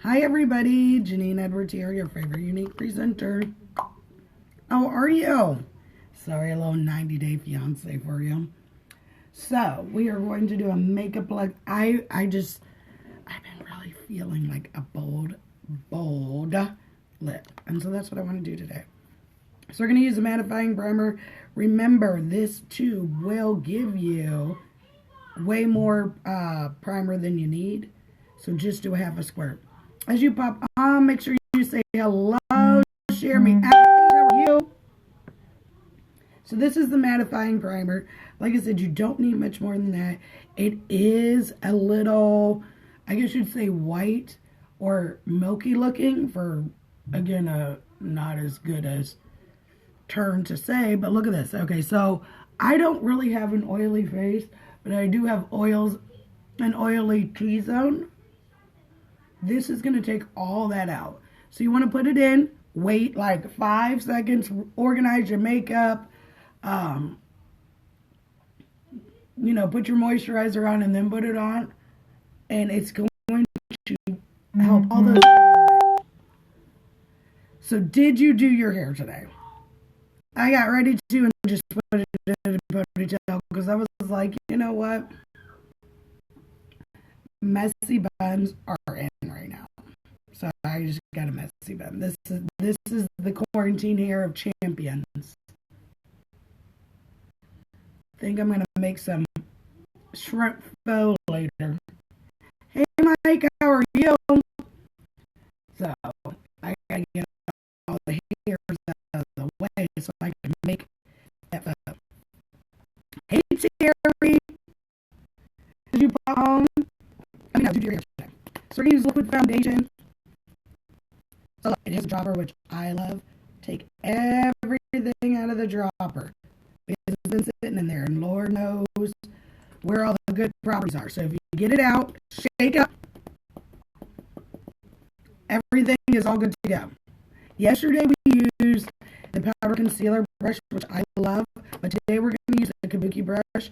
Hi everybody, Janine Edwards here, your favorite unique presenter. How are you? Sorry, a little 90-day fiance for you. So, we are going to do a makeup look. I've been really feeling like a bold lip. And so that's what I want to do today. So we're going to use a mattifying primer. Remember, this tube will give you way more primer than you need. So just do a half a squirt. As you pop on, make sure you say hello, share me out. How are you? So this is the mattifying primer. Like I said, you don't need much more than that. It is a little, I guess you'd say white or milky looking for, again, a not as good as term to say, but look at this. Okay, so I don't really have an oily face, but I do have an oily T-zone. This is going to take all that out. So you want to put it in, wait like 5 seconds, organize your makeup, put your moisturizer on and then put it on. And it's going to help all those. So did you do your hair today? I got ready to and just put it in a ponytail because I was like, you know what? Messy buns are in right now. So I just got a messy bun. This is the quarantine hair of champions. Think I'm gonna make some shrimp pho later. Hey Mike, how are you? So I gotta get all the hairs out of the way so I can make that pho. Hey Terry, did you pop home? Did your hair today? So we're gonna use liquid foundation. So it has a dropper, which I love. Take everything out of the dropper because it's been sitting in there, and Lord knows where all the good properties are. So if you get it out, shake up, everything is all good to go. Yesterday we used the powder concealer brush, which I love, but today we're going to use the kabuki brush.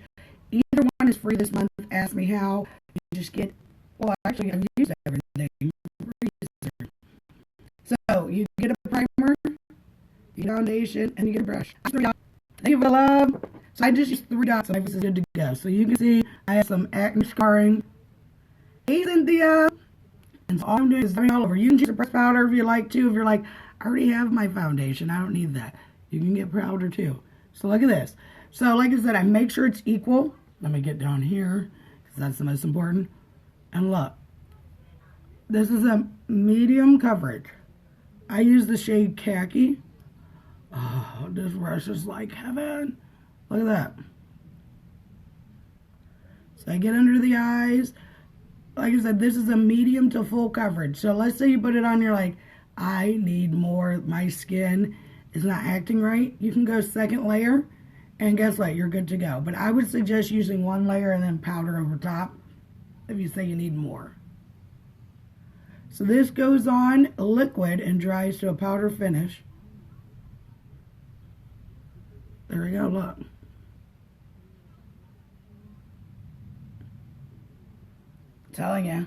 Either one is free this month. Ask me how. You just get. Well, actually, I've used everything. So, you get a primer, you get foundation, and you get a brush. Thank you for the love. So, I just used 3 dots, and I was good to go. So, you can see I have some acne scarring. Hey, Cynthia. And so, all I'm doing is going all over. You can use a pressed powder if you like to. If you're like, I already have my foundation, I don't need that. You can get powder, too. So, look at this. So, like I said, I make sure it's equal. Let me get down here, because that's the most important. And look, this is a medium coverage. I use the shade Khaki. Oh, this brush is like heaven. Look at that. So I get under the eyes. Like I said, this is a medium to full coverage. So let's say you put it on, you're like, I need more. My skin is not acting right. You can go second layer, and guess what? You're good to go. But I would suggest using 1 layer and then powder over top if you say you need more. So this goes on liquid and dries to a powder finish. There we go, look. I'm telling you.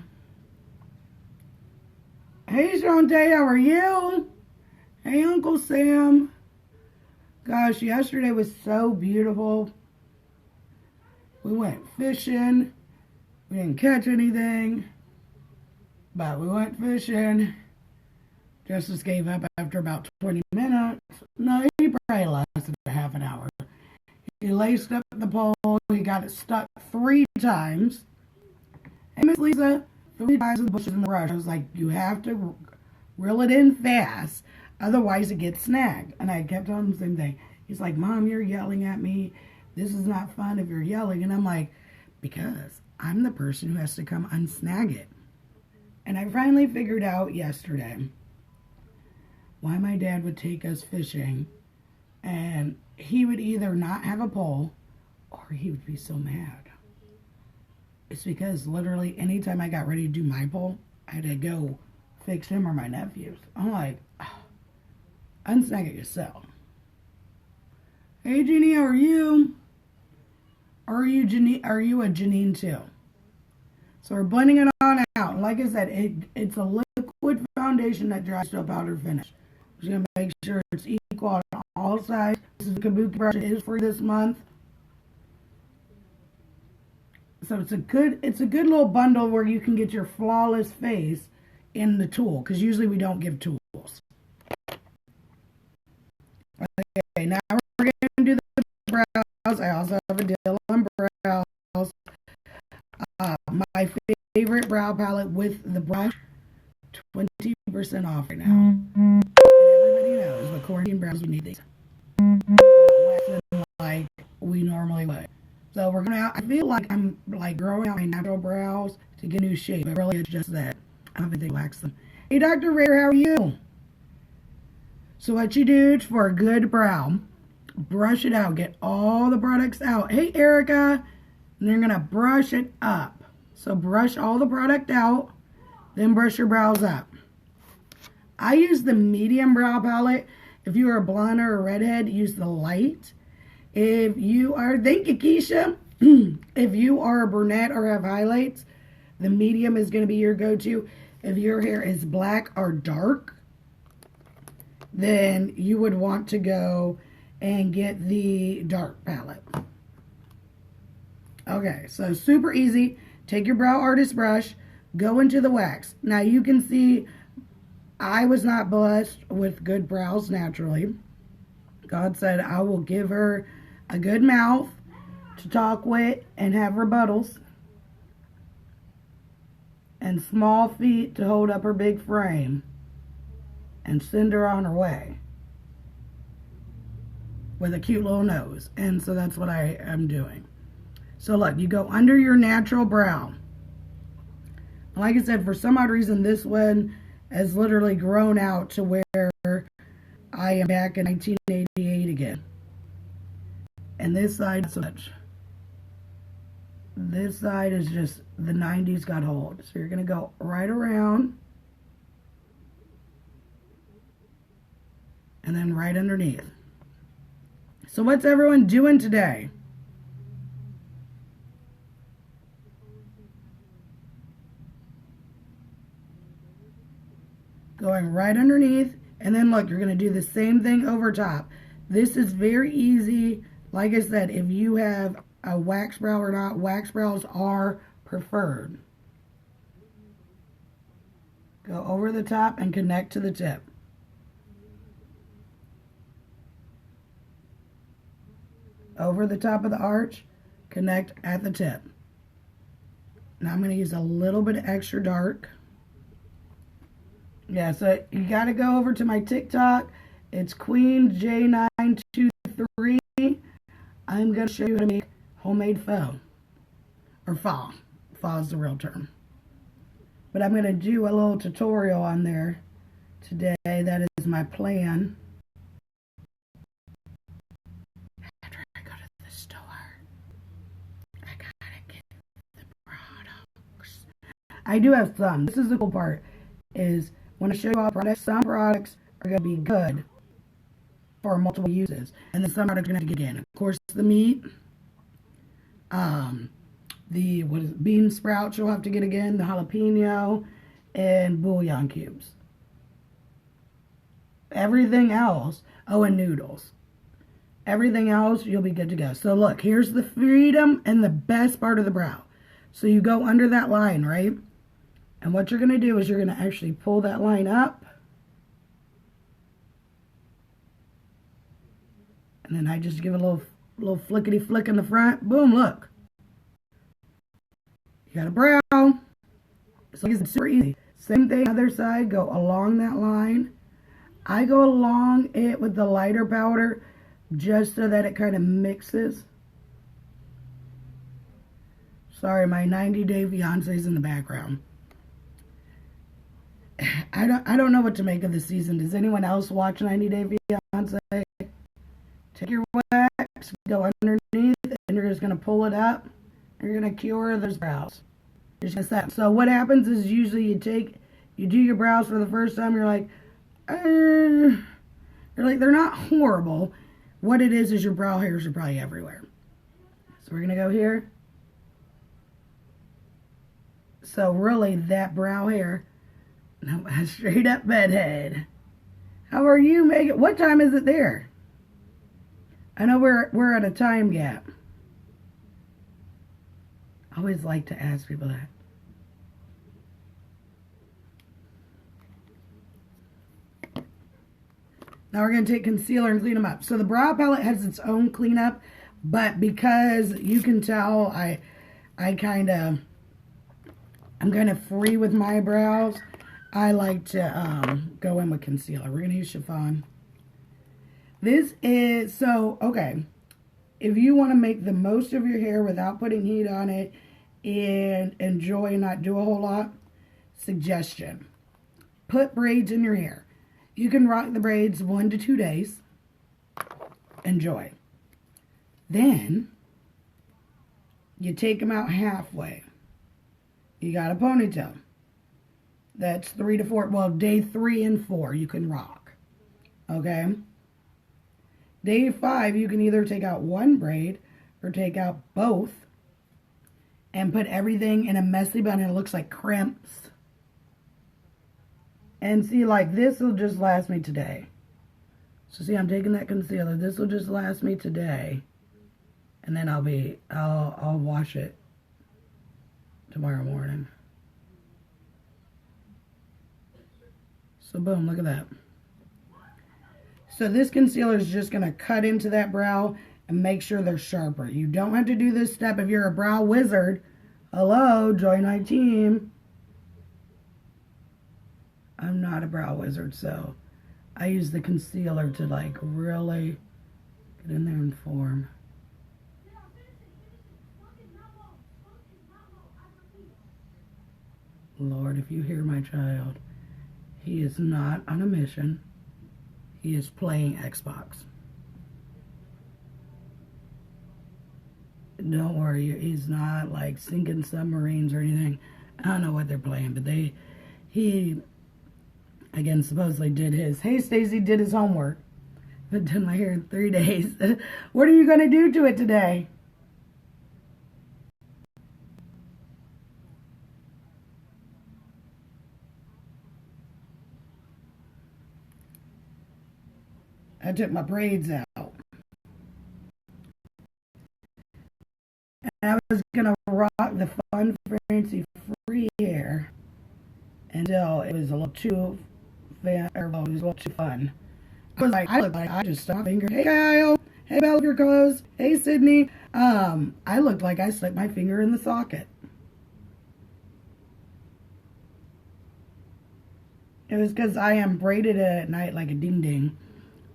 Hey Shantae, how are you? Hey Uncle Sam. Gosh, yesterday was so beautiful. We went fishing. We didn't catch anything, but we went fishing. Justice gave up after about 20 minutes. No, he probably lasted a half an hour. He laced up the pole. He got it stuck 3 times. Hey, Miss Lisa, 3 times in the bushes in the brush. I was like, you have to reel it in fast, otherwise it gets snagged. And I kept telling him the same thing. He's like, Mom, you're yelling at me. This is not fun if you're yelling. And I'm like, because I'm the person who has to come unsnag it. And I finally figured out yesterday why my dad would take us fishing and he would either not have a pole or he would be so mad. It's because literally anytime I got ready to do my pole, I had to go fix him or my nephews. I'm like, oh, unsnag it yourself. Hey Jeannie, how are you? Are you a Janine too? So we're blending it on out. Like I said, it's a liquid liquid foundation that dries to a powder finish. Just gonna make sure it's equal on all sides. This is the kabuki brush. It is for this month. So it's a good little bundle where you can get your flawless face in the tool, because usually we don't give tools. Okay, now we're going to do the brows. I also have a Dylan brows. My favorite brow palette with the brush, 20% off right now. And everybody knows with quarantine brows, we need these. Like we normally would. So we're gonna. I feel like I'm like growing out my natural brows to get a new shape, but really it's just that I don't think they wax them. Hey, Dr. Rare, how are you? So what you do for a good brow, brush it out, get all the products out. Hey, Erica, and you're gonna brush it up. So brush all the product out, then brush your brows up. I use the medium brow palette. If you are a blonde or a redhead, use the light. If you are, thank you, Keisha. If you are a brunette or have highlights, the medium is going to be your go-to. If your hair is black or dark, then you would want to go and get the dark palette. Okay, so super easy. Take your brow artist brush, go into the wax. Now you can see I was not blessed with good brows naturally. God said I will give her a good mouth to talk with and have rebuttals, and small feet to hold up her big frame and send her on her way with a cute little nose. And so that's what I am doing. So look, you go under your natural brow. Like I said, for some odd reason, this one has literally grown out to where I am back in 1988 again. And this side, not so much. This side is just the 90s got hold. So you're going to go right around and then right underneath. So what's everyone doing today? Going right underneath, and then look, you're going to do the same thing over top. This is very easy. Like I said, if you have a wax brow or not, wax brows are preferred. Go over the top and connect to the tip. Over the top of the arch, connect at the tip. Now I'm going to use a little bit of extra dark. Yeah, so you got to go over to my TikTok. It's Queen J923. I'm going to show you how to make homemade faux. Or faux. Faux is the real term. But I'm going to do a little tutorial on there today. That is my plan. After I go to the store, I got to get the products. I do have some. This is the cool part. Is when I show you all products, some products are going to be good for multiple uses. And then some products are going to have to get in. Of course, the meat, the bean sprouts you'll have to get again, the jalapeno, and bouillon cubes. Everything else, oh, and noodles. Everything else, you'll be good to go. So look, here's the freedom and the best part of the brow. So you go under that line, right? And what you're going to do is you're going to actually pull that line up. And then I just give a little flickety flick in the front. Boom, look. You got a brow. So it's super easy. Same thing, other side, go along that line. I go along it with the lighter powder just so that it kind of mixes. Sorry, my 90-day fiance is in the background. I don't know what to make of this season. Does anyone else watch 90 Day Fiance? Take your wax, go underneath, and you're just going to pull it up. And you're going to cure those brows. You're just gonna set. So what happens is usually you do your brows for the first time. You're like, they're not horrible. What it is your brow hairs are probably everywhere. So we're going to go here. So really that brow hair No, a straight up bedhead. How are you, Megan? What time is it there? I know we're at a time gap. I always like to ask people that. Now we're going to take concealer and clean them up. So the brow palette has its own cleanup, but because you can tell I'm kind of free with my brows, I like to go in with concealer. We're going to use chiffon. This is, so, okay. If you want to make the most of your hair without putting heat on it and enjoy and not do a whole lot, suggestion. Put braids in your hair. You can rock the braids 1 to 2 days. Enjoy. Then, you take them out halfway. You got a ponytail. That's 3 to 4. Well, day 3 and 4 you can rock. Okay? Day 5 you can either take out one braid or take out both and put everything in a messy bun and it looks like crimps. And see, like, this will just last me today. So see, I'm taking that concealer. This will just last me today. And then I'll wash it tomorrow morning. So boom, look at that. So this concealer is just going to cut into that brow and make sure they're sharper. You don't have to do this step if you're a brow wizard. Hello, join my team. I'm not a brow wizard, so I use the concealer to like really get in there and form. Lord, if you hear my child, he is not on a mission. He is playing Xbox. Don't worry, he's not like sinking submarines or anything. I don't know what they're playing, but he again supposedly did his. Hey, Stacy did his homework. I've done my hair in 3 days. What are you going to do to it today? I took my braids out. And I was going to rock the fun, fancy, free hair until it was a little too fun. I looked like I just stopped finger. Hey, Kyle. Hey, Belle, your clothes. Hey, Sydney. I looked like I slipped my finger in the socket. It was because I braided it at night like a ding-ding.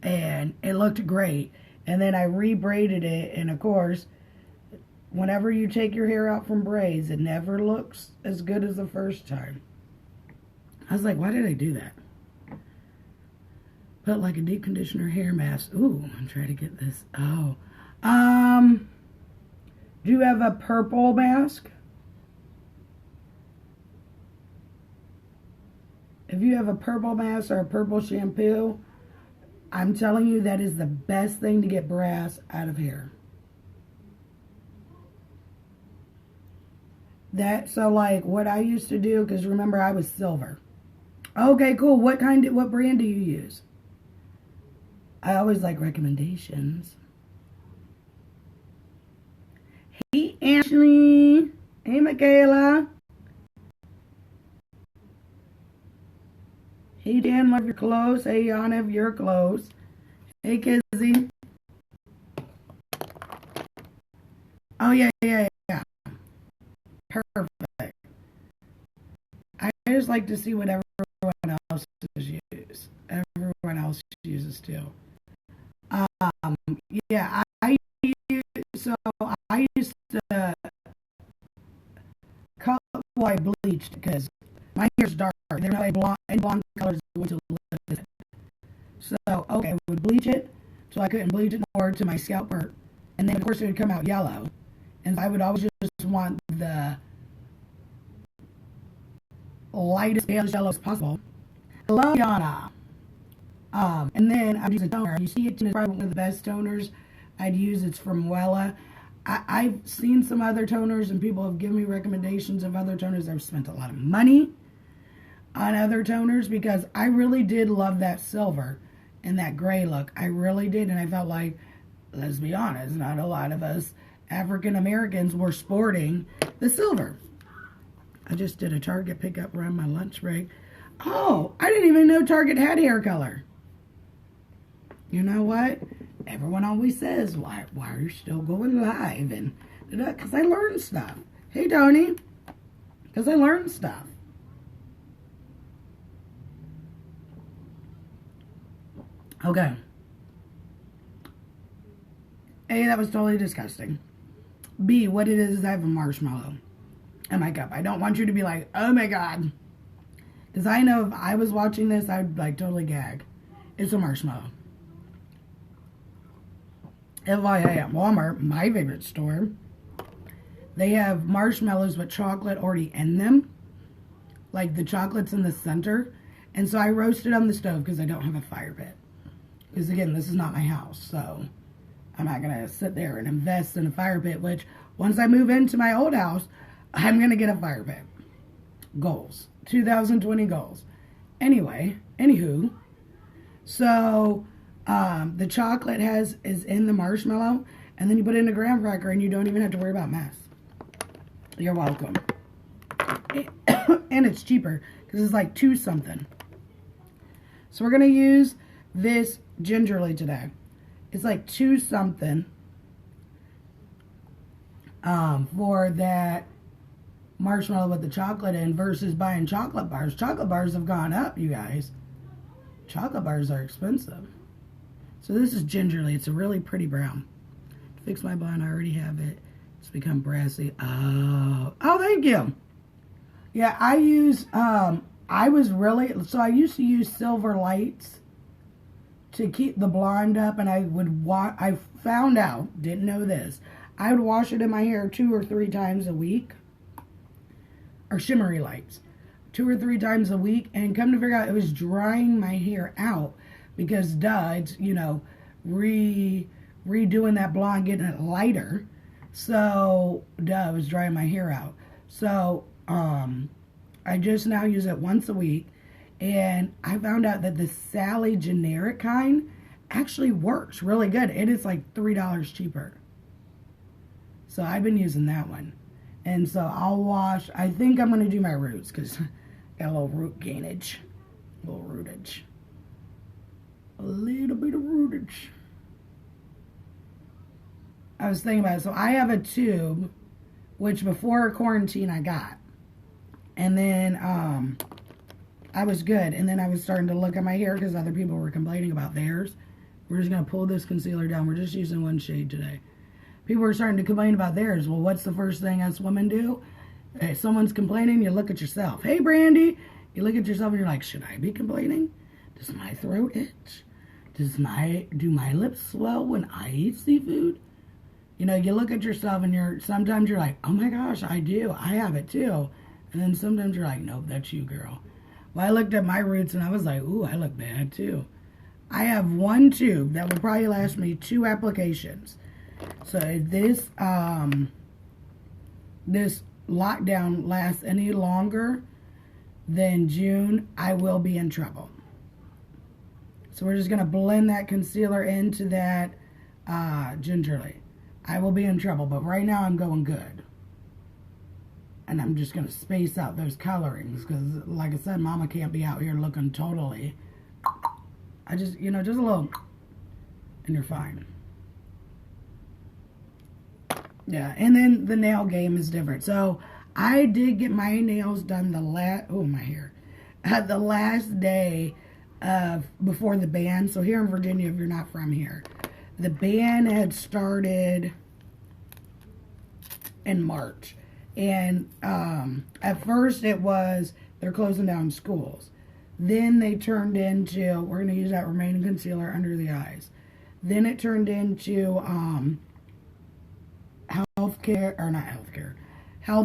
And it looked great. And then I re-braided it. And, of course, whenever you take your hair out from braids, it never looks as good as the first time. I was like, why did I do that? Put like a deep conditioner hair mask. Ooh, I'm trying to get this. Oh. Do you have a purple mask? If you have a purple mask or a purple shampoo, I'm telling you that is the best thing to get brass out of hair. So like what I used to do, because remember I was silver. Okay, cool. What brand do you use? I always like recommendations. Hey, Ashley. Hey, Michaela. Hey, Dan, love your clothes. Hey, Yana, your clothes. Hey, Kizzy. Oh, yeah. Perfect. I just like to see what everyone else uses. Everyone else uses too. Yeah, I used to color, well, I bleached because my hair's dark. There's no blonde colors to live with it. So, okay, I would bleach it, so I couldn't bleach it more to my scalp part. And then, of course, it would come out yellow. And I would always just want the lightest pale yellow as possible. Hello, Yana. And then I'd use a toner. You see, it's probably one of the best toners I'd use. It's from Wella. I've seen some other toners, and people have given me recommendations of other toners. I've spent a lot of money. on other toners because I really did love that silver and that gray look. I really did. And I felt like, let's be honest, not a lot of us African Americans were sporting the silver. I just did a Target pickup around my lunch break. Oh, I didn't even know Target had hair color. You know what? Everyone always says, why are you still going live? And because I learned stuff. Hey, Tony. Because I learned stuff. Okay. A, that was totally disgusting. B, what it is I have a marshmallow in my cup. I don't want you to be like, oh my God. Because I know if I was watching this, I'd like totally gag. It's a marshmallow. If I at Walmart, my favorite store, they have marshmallows with chocolate already in them. Like the chocolate's in the center. And so I roast it on the stove because I don't have a fire pit. Because again, this is not my house. So I'm not going to sit there and invest in a fire pit. Which, once I move into my old house, I'm going to get a fire pit. Goals. 2020 goals. Anyway, anywho. So the chocolate is in the marshmallow. And then you put it in a graham cracker and you don't even have to worry about mess. You're welcome. And it's cheaper because it's like $2 something. So we're going to use this gingerly today. It's like $2 something for that marshmallow with the chocolate in versus buying chocolate bars. Chocolate bars have gone up, you guys. Chocolate bars are expensive. So this is gingerly. It's a really pretty brown. To fix my blonde, I already have it. It's become brassy. Oh, thank you. Yeah, I use, I used to use silver lights to keep the blonde up, and I found out, didn't know this, I would wash it in my hair 2 or 3 times a week, or shimmery lights, 2 or 3 times a week, and come to figure out it was drying my hair out, because it's, redoing that blonde, getting it lighter, so, it was drying my hair out. So, I just now use it once a week. And I found out that the Sally generic kind actually works really good. It is like $3 cheaper. So I've been using that one. And so I'll wash. I think I'm going to do my roots because got a little root gainage. A little rootage. A little bit of rootage. I was thinking about it. So I have a tube, which before quarantine I got. And then I was good. And then I was starting to look at my hair because other people were complaining about theirs. We're just going to pull this concealer down. We're just using one shade today. People were starting to complain about theirs. Well, what's the first thing us women do? If someone's complaining, you look at yourself. Hey, Brandy. You look at yourself and you're like, should I be complaining? Does my throat itch? Do my lips swell when I eat seafood? You look at yourself and sometimes you're like, oh my gosh, I do. I have it too. And then sometimes you're like, nope, that's you, girl. Well, I looked at my roots and I was like, ooh, I look bad too. I have one tube that will probably last me 2 applications. So if this lockdown lasts any longer than June, I will be in trouble. So we're just going to blend that concealer into that gingerly. I will be in trouble, but right now I'm going good. And I'm just going to space out those colorings because, like I said, Mama can't be out here looking totally. I just, just a little, and you're fine. Yeah, and then the nail game is different. So I did get my nails done my hair. The last day before the ban. So here in Virginia, if you're not from here, the ban had started in March. And at first it was, they're closing down schools. Then they turned into, we're going to use that remaining concealer under the eyes. Then it turned into health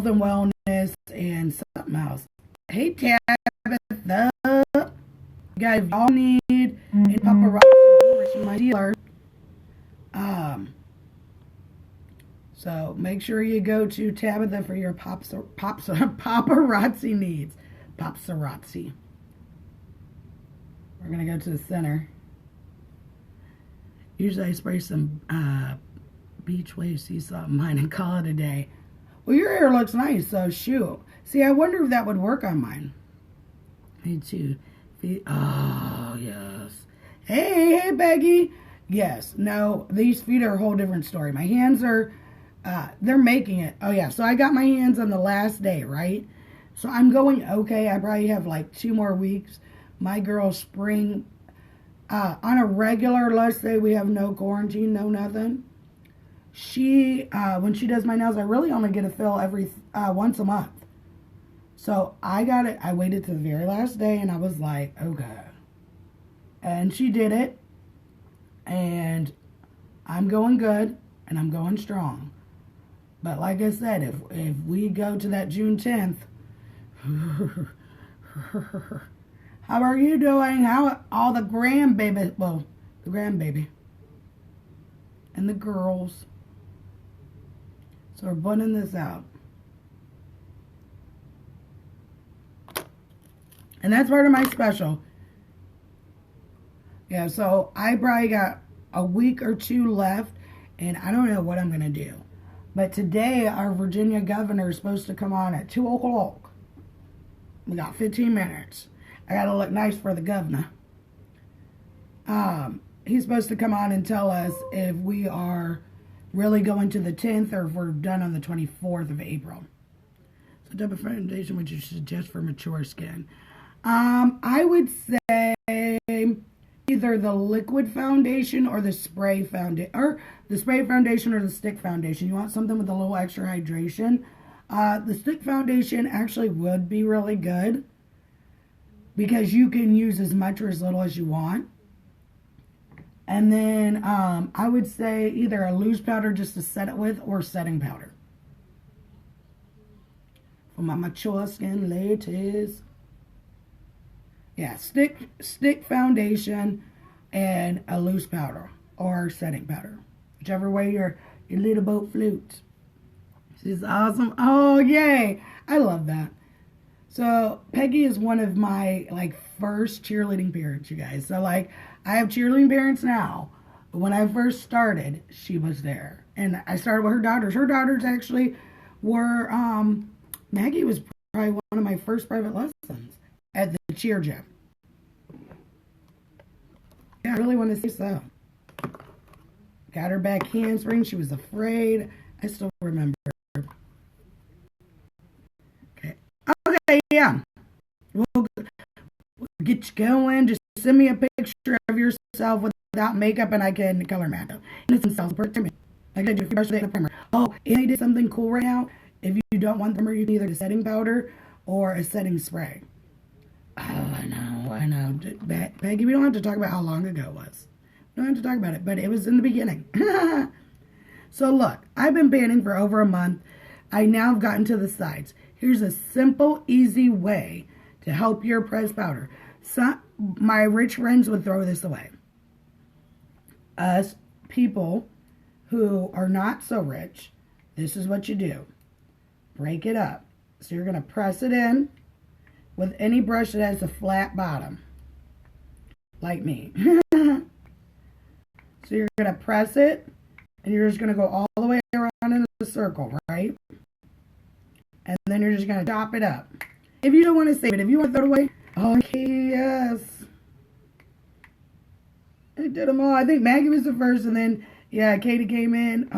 and wellness and something else. Hey, Tabitha. You guys all need a paparazzi, my dealer. So make sure you go to Tabitha for your paparazzi needs. Paparazzi. We're going to go to the center. Usually I spray some beach wave sea salt on mine and call it a day. Well, your hair looks nice, so shoot. See, I wonder if that would work on mine. Me too. Oh, yes. Hey, Peggy. Yes. No, these feet are a whole different story. My hands are, they're making it. Oh, yeah. So I got my hands on the last day, right? So I'm going okay. I probably have like 2 more weeks. My girl Spring, on a regular, let's say we have no quarantine, no nothing. She, when she does my nails, I really only get a fill every, once a month. So I got it. I waited to the very last day and I was like, okay. And she did it. And I'm going good and I'm going strong. But like I said, if we go to that June 10th, how are you doing? How all the grandbaby, well, the grandbaby and the girls. So we're bunning this out. And that's part of my special. Yeah, so I probably got a week or 2 left, and I don't know what I'm going to do. But today, our Virginia governor is supposed to come on at 2 o'clock. We got 15 minutes. I got to look nice for the governor. He's supposed to come on and tell us if we are really going to the 10th or if we're done on the 24th of April. So type of foundation would you suggest for mature skin? I would say either the liquid foundation or the spray foundation, or the spray foundation or the stick foundation. You want something with a little extra hydration. The stick foundation actually would be really good because you can use as much or as little as you want. And then I would say either a loose powder just to set it with or setting powder. For my mature skin ladies. Yeah, stick foundation and a loose powder or setting powder. Whichever way your little boat floats. She's awesome. Oh, yay. I love that. So Peggy is one of my first cheerleading parents, you guys. So I have cheerleading parents now. But when I first started, she was there. And I started with her daughters. Her daughters actually were, Maggie was probably one of my first private lessons at the cheer gym. Yeah, I really want to say so. Got her back handspring. She was afraid. I still remember. Okay, yeah. We'll get you going. Just send me a picture of yourself without makeup and I can color match up. And it's in cells per time. I gotta do a brush day in the primer. Oh, and I did something cool right now. If you don't want the primer, you can either a setting powder or a setting spray. Oh, I know. Peggy, we don't have to talk about how long ago it was. We don't have to talk about it, but it was in the beginning. So look, I've been banning for over a month. I now have gotten to the sides. Here's a simple, easy way to help your pressed powder. My rich friends would throw this away. Us people who are not so rich, this is what you do. Break it up. So you're going to press it in with any brush that has a flat bottom, like me. So you're going to press it, and you're just going to go all the way around in the circle, right? And then you're just going to chop it up. If you don't want to save it, if you want to throw it away, okay, yes. I did them all. I think Maggie was the first, and then, yeah, Katie came in.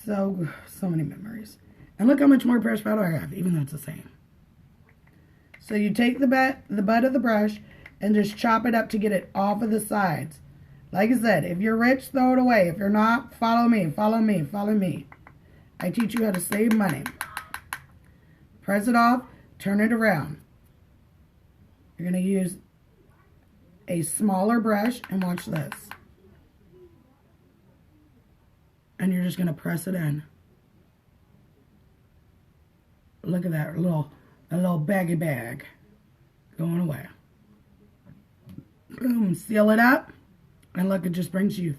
So many memories. And look how much more brush powder I have, even though it's the same. So you take the butt of the brush and just chop it up to get it off of the sides. Like I said, if you're rich, throw it away. If you're not, follow me, follow me, follow me. I teach you how to save money. Press it off, turn it around. You're going to use a smaller brush and watch this. And you're just going to press it in. Look at that little baggy bag going away. Boom, seal it up. And look, it just brings you.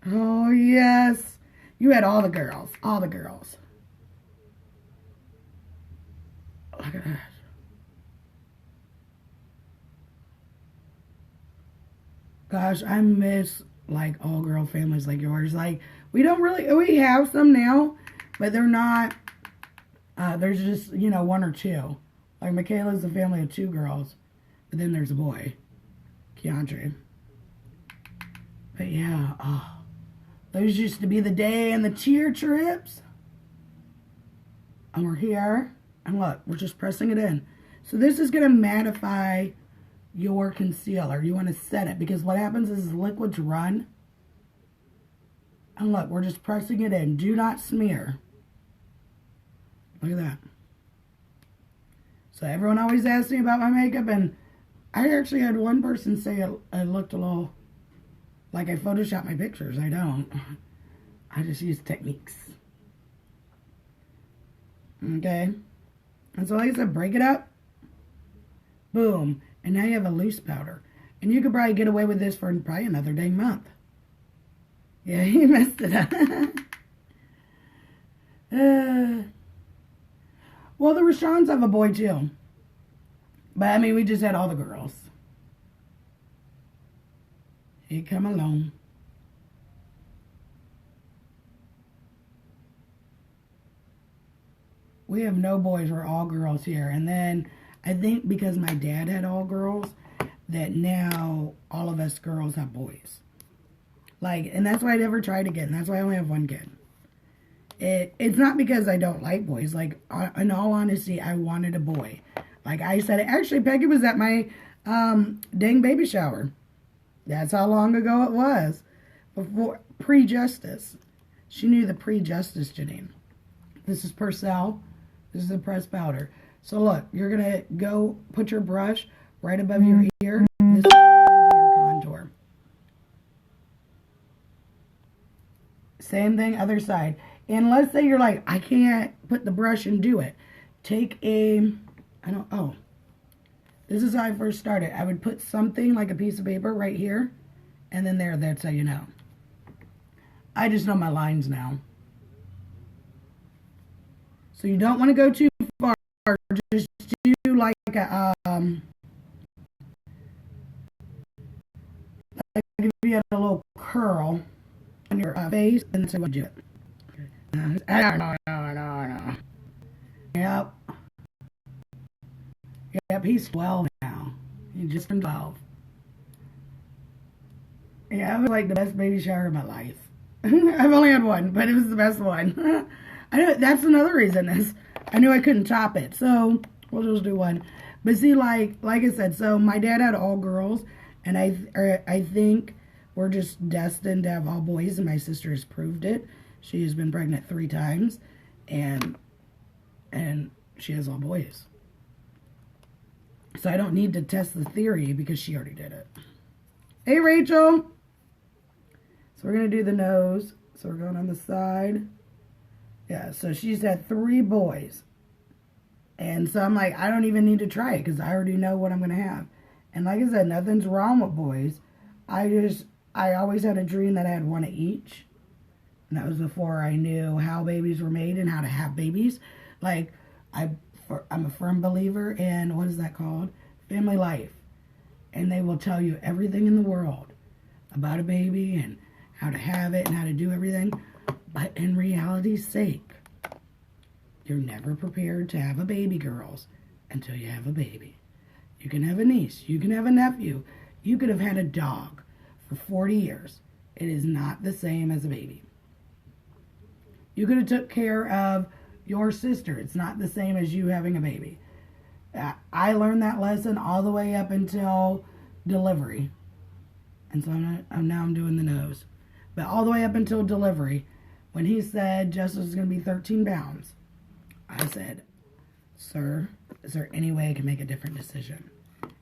Oh, yes. You had all the girls. All the girls. Look at that. Gosh, I miss like all girl families like yours. Like we have some now, but they're not. There's just one or two. Like Michaela's a family of two girls, but then there's a boy, Keandre. But yeah, those used to be the day and the cheer trips. And we're here, and look, we're just pressing it in. So this is gonna mattify your concealer. You want to set it because what happens is liquids run. And look, we're just pressing it in. Do not smear. Look at that. So everyone always asks me about my makeup, and I actually had one person say it looked a little like I photoshopped my pictures. I don't. I just use techniques. Okay. And so like I said, break it up. Boom. And now you have a loose powder. And you could probably get away with this for probably another dang month. Yeah, he messed it up. Well, the Rashans have a boy too. But I mean, we just had all the girls. He come along. We have no boys. We're all girls here. And then I think because my dad had all girls, that now all of us girls have boys. Like, and that's why I never tried again. That's why I only have one kid. It's not because I don't like boys. Like, in all honesty, I wanted a boy. Like I said, actually, Peggy was at my dang baby shower. That's how long ago it was. Before, pre-Justice. She knew the pre-Justice Janine. This is Purcell. This is the pressed powder. So look, you're going to go put your brush right above your ear. This is into your contour. Same thing, other side. And let's say you're like, I can't put the brush and do it. Take this is how I first started. I would put something like a piece of paper right here. And then that's how you know. I just know my lines now. So you don't want to go too far. Just do like a, like if you had a little curl on your face, and that's how you do it. No. Yep, he's 12 now. He's just been 12. Yeah, it was like the best baby shower of my life. I've only had one, but it was the best one. I know that's another reason is I knew I couldn't top it, so we'll just do one. But see, like I said, so my dad had all girls, and I think we're just destined to have all boys, and my sister has proved it. She has been pregnant 3 times, and she has all boys. So I don't need to test the theory because she already did it. Hey, Rachel. So we're going to do the nose. So we're going on the side. Yeah, so she's had 3 boys. And so I'm like, I don't even need to try it because I already know what I'm going to have. And like I said, nothing's wrong with boys. I always had a dream that I had one of each. And that was before I knew how babies were made and how to have babies. Like, I'm a firm believer in, what is that called? Family life. And they will tell you everything in the world about a baby and how to have it and how to do everything. But in reality's sake, you're never prepared to have a baby, girls, until you have a baby. You can have a niece. You can have a nephew. You could have had a dog for 40 years. It is not the same as a baby. You could have took care of your sister. It's not the same as you having a baby. I learned that lesson all the way up until delivery. And so now I'm doing the nose. But all the way up until delivery, when he said Justice was going to be 13 pounds, I said, sir, is there any way I can make a different decision?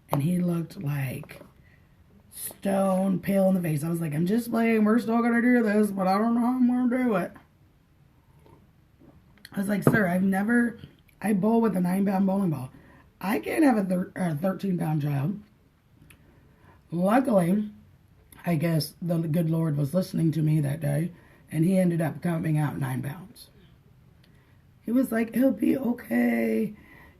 And he looked like stone pale in the face. I was like, I'm just playing. We're still going to do this, but I don't know how I'm going to do it. I was like, sir, I bowl with a 9-pound bowling ball. I can't have a 13-pound child. Luckily, I guess the good Lord was listening to me that day, and he ended up coming out 9 pounds. He was like, it'll be okay.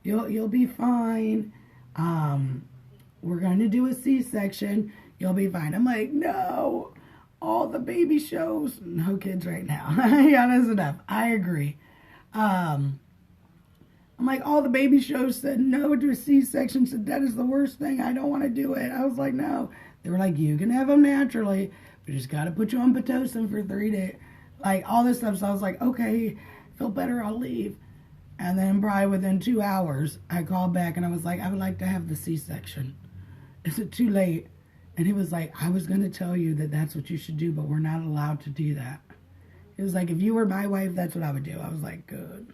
You'll be fine. We're going to do a C-section You'll be fine. I'm like, no, all the baby shows. No kids right now. Yeah, that's enough. I agree. I'm like, all the baby shows said no to a C-section, said that is the worst thing. I don't want to do it. I was like, no. They were like, you can have them naturally. We just got to put you on Pitocin for 3 days. Like, all this stuff. So I was like, okay, feel better, I'll leave. And then probably within 2 hours, I called back and I was like, I would like to have the C-section. Is it too late? And he was like, I was going to tell you that that's what you should do, but we're not allowed to do that. He was like, if you were my wife, that's what I would do. I was like, good.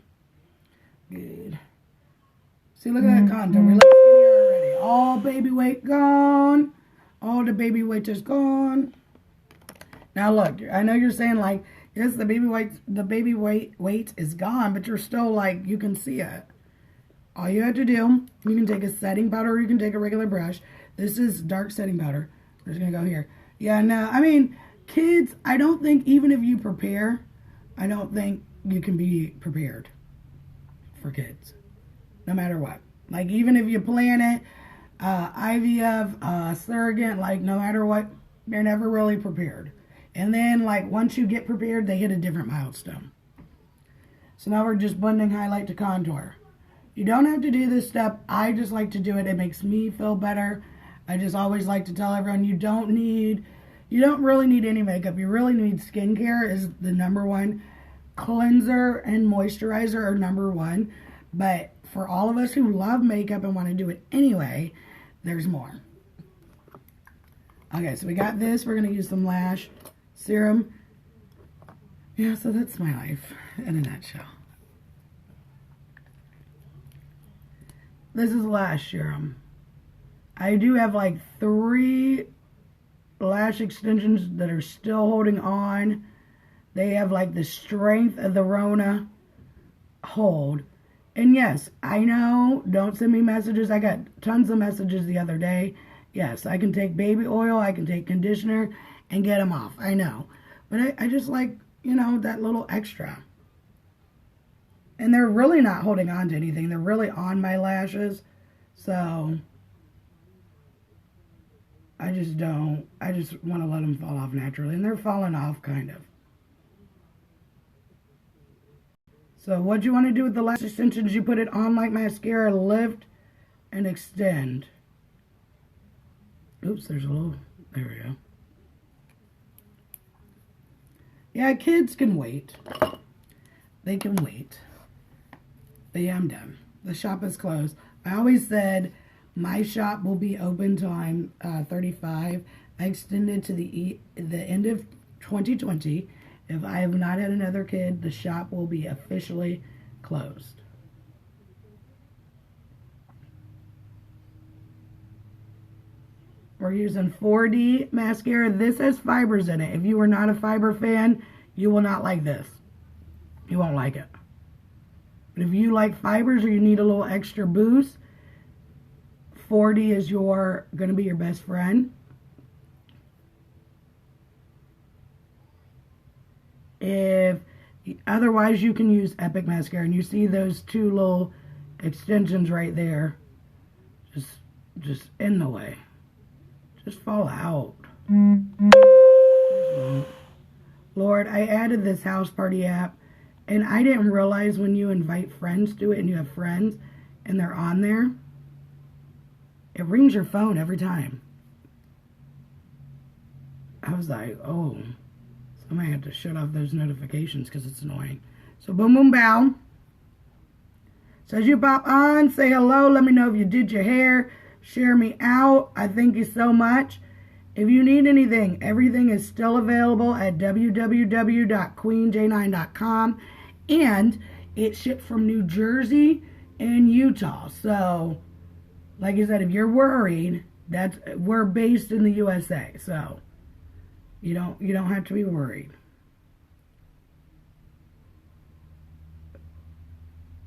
Good. See, look at that contour. We look skinnier already. All baby weight gone. All the baby weight is gone. Now look, I know you're saying like, yes, the baby weight is gone, but you're still like, you can see it. All you have to do, you can take a setting powder or you can take a regular brush. This is dark setting powder. We're just going to go here. Yeah, no, I mean, kids, I don't think even if you prepare, I don't think you can be prepared for kids. No matter what. Like, even if you plan it, IVF, surrogate, like, no matter what, you're never really prepared. And then, like, once you get prepared, they hit a different milestone. So now we're just blending highlight to contour. You don't have to do this step. I just like to do it. It makes me feel better. I just always like to tell everyone you don't really need any makeup. You really need skincare is the number one. Cleanser and moisturizer are number one. But for all of us who love makeup and want to do it anyway, there's more. Okay, so we got this. We're going to use some lash serum. Yeah, so that's my life in a nutshell. This is lash serum. I do have like 3 lash extensions that are still holding on. They have like the strength of the Rona hold. And yes, I know, don't send me messages. I got tons of messages the other day. Yes, I can take baby oil, I can take conditioner, and get them off. I know. But I just like, you know, that little extra. And they're really not holding on to anything. They're really on my lashes. So, I just want to let them fall off naturally. And they're falling off, kind of. So what you want to do with the lash extensions, you put it on like mascara, lift and extend. Oops, there's a little, there we go. Yeah, kids can wait. They can wait. But yeah, I'm done. The shop is closed. I always said my shop will be open till I'm 35. I extended to the end of 2020. If I have not had another kid, the shop will be officially closed. We're using 4D mascara. This has fibers in it. If you are not a fiber fan, you will not like this. You won't like it. But if you like fibers or you need a little extra boost, 4D is going to be your best friend. Otherwise, you can use Epic Mascara. And you see those 2 little extensions right there. Just in the way. Just fall out. Lord, I added this house party app. And I didn't realize when you invite friends to it and you have friends and they're on there, it rings your phone every time. I was like, oh, so I might have to shut off those notifications because it's annoying. So boom, boom, bow. So as you pop on, say hello. Let me know if you did your hair. Share me out. I thank you so much. If you need anything, everything is still available at www.queenj9.com. And it shipped from New Jersey and Utah. So, like I said, if you're worried, we're based in the USA. So, you don't have to be worried.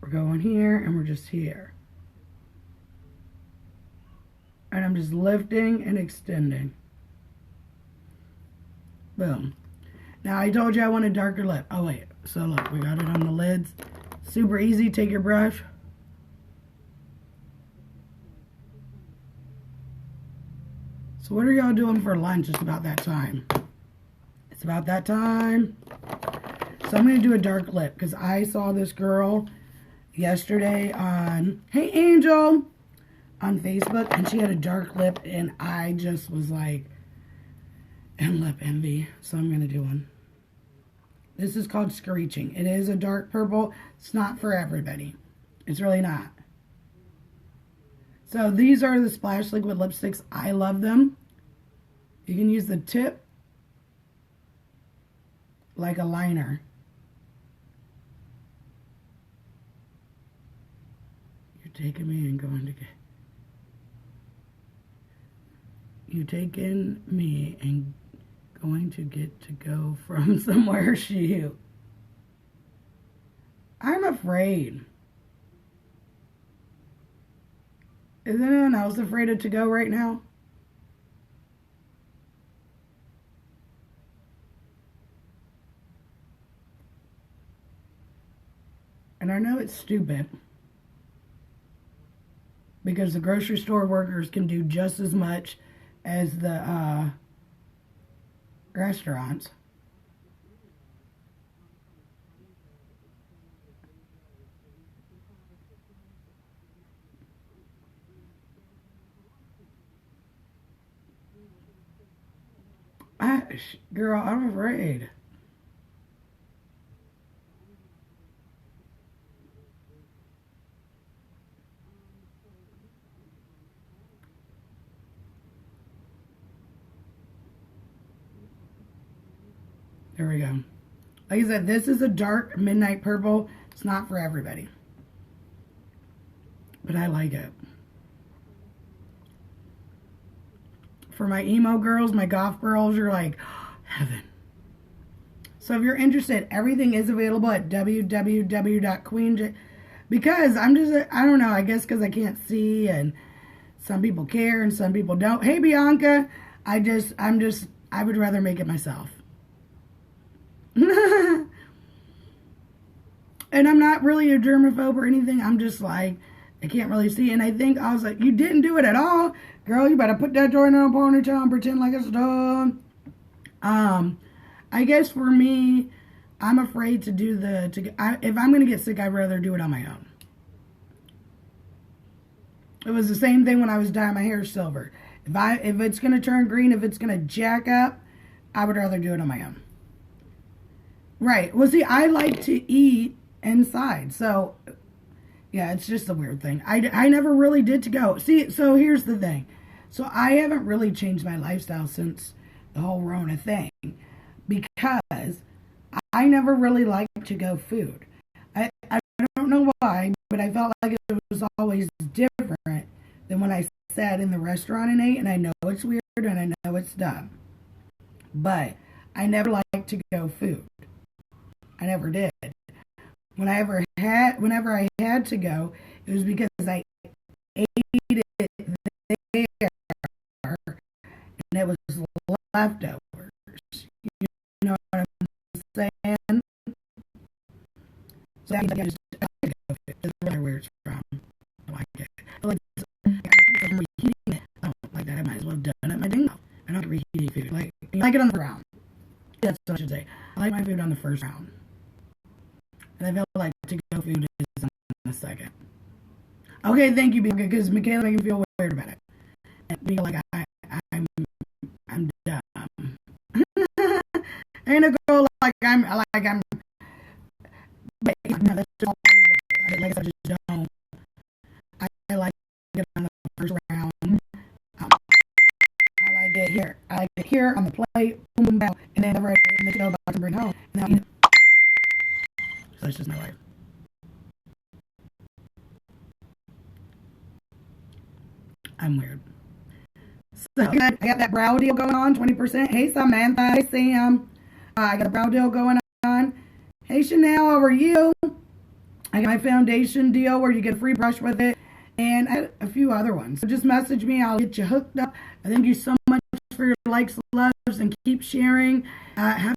We're going here and we're just here. And I'm just lifting and extending. Boom. Now, I told you I want a darker lip. Oh, wait. So, look, we got it on the lids. Super easy. Take your brush. So what are y'all doing for lunch? It's about that time. It's about that time. So I'm going to do a dark lip because I saw this girl yesterday on, hey Angel, on Facebook, and she had a dark lip and I just was like, and lip envy. So I'm going to do one. This is called Screeching. It is a dark purple. It's not for everybody. It's really not. So these are the Splash Liquid lipsticks. I love them. You can use the tip like a liner. You're taking me and going to get... You taking me and going to get to go from somewhere, shoot. I'm afraid. Is anyone else afraid of to go right now? And I know it's stupid because the grocery store workers can do just as much as the restaurants. Girl, I'm afraid. There we go. Like I said, this is a dark midnight purple. It's not for everybody. But I like it. For my emo girls, my goth girls, you're like, oh, heaven. So if you're interested, everything is available at www.queen. Because I'm just, I don't know, I guess because I can't see and some people care and some people don't. Hey, Bianca, I would rather make it myself. And I'm not really a germaphobe or anything. I'm just like, I can't really see. And I think I was like, you didn't do it at all. Girl, you better put that joint in a ponytail and pretend like it's done. I guess for me, I'm afraid to do if I'm going to get sick, I'd rather do it on my own. It was the same thing when I was dyeing my hair silver. If it's going to turn green, if it's going to jack up, I would rather do it on my own. Right. Well, see, I like to eat inside. So, yeah, it's just a weird thing. I never really did to go. See, so here's the thing. So I haven't really changed my lifestyle since the whole Rona thing. Because I never really liked to go food. I don't know why, but I felt like it was always different than when I sat in the restaurant and ate. And I know it's weird and I know it's dumb. But I never liked to go food. I never did. Whenever I had to go, it was because I ate it there and it was leftovers. You know what I'm saying? So I just it's really where it's from. I like it. I like I'm reheating it. I don't like that. I might as well have done it my ding. I don't like reheating food. Like you like it on the round. That's what I should say. I like my food on the first round. And I feel like to go food is on the second. Okay, thank you, Bianca, because Michaela making me feel weird about it. And being like I'm dumb. Ain't a girl like I'm but no, that's just all like I just don't. I like it on the first round. I like it here. I like it here on the plate, boom, boom, boom, and then whenever I make it over, I can bring it home. And then so that's just my life. I'm weird. So I got that brow deal going on, 20%. Hey Samantha, hey Sam. I got a brow deal going on. Hey Chanel, how are you? I got my foundation deal where you get a free brush with it. And I had a few other ones. So just message me. I'll get you hooked up. Thank you so much for your likes, loves, and keep sharing. Have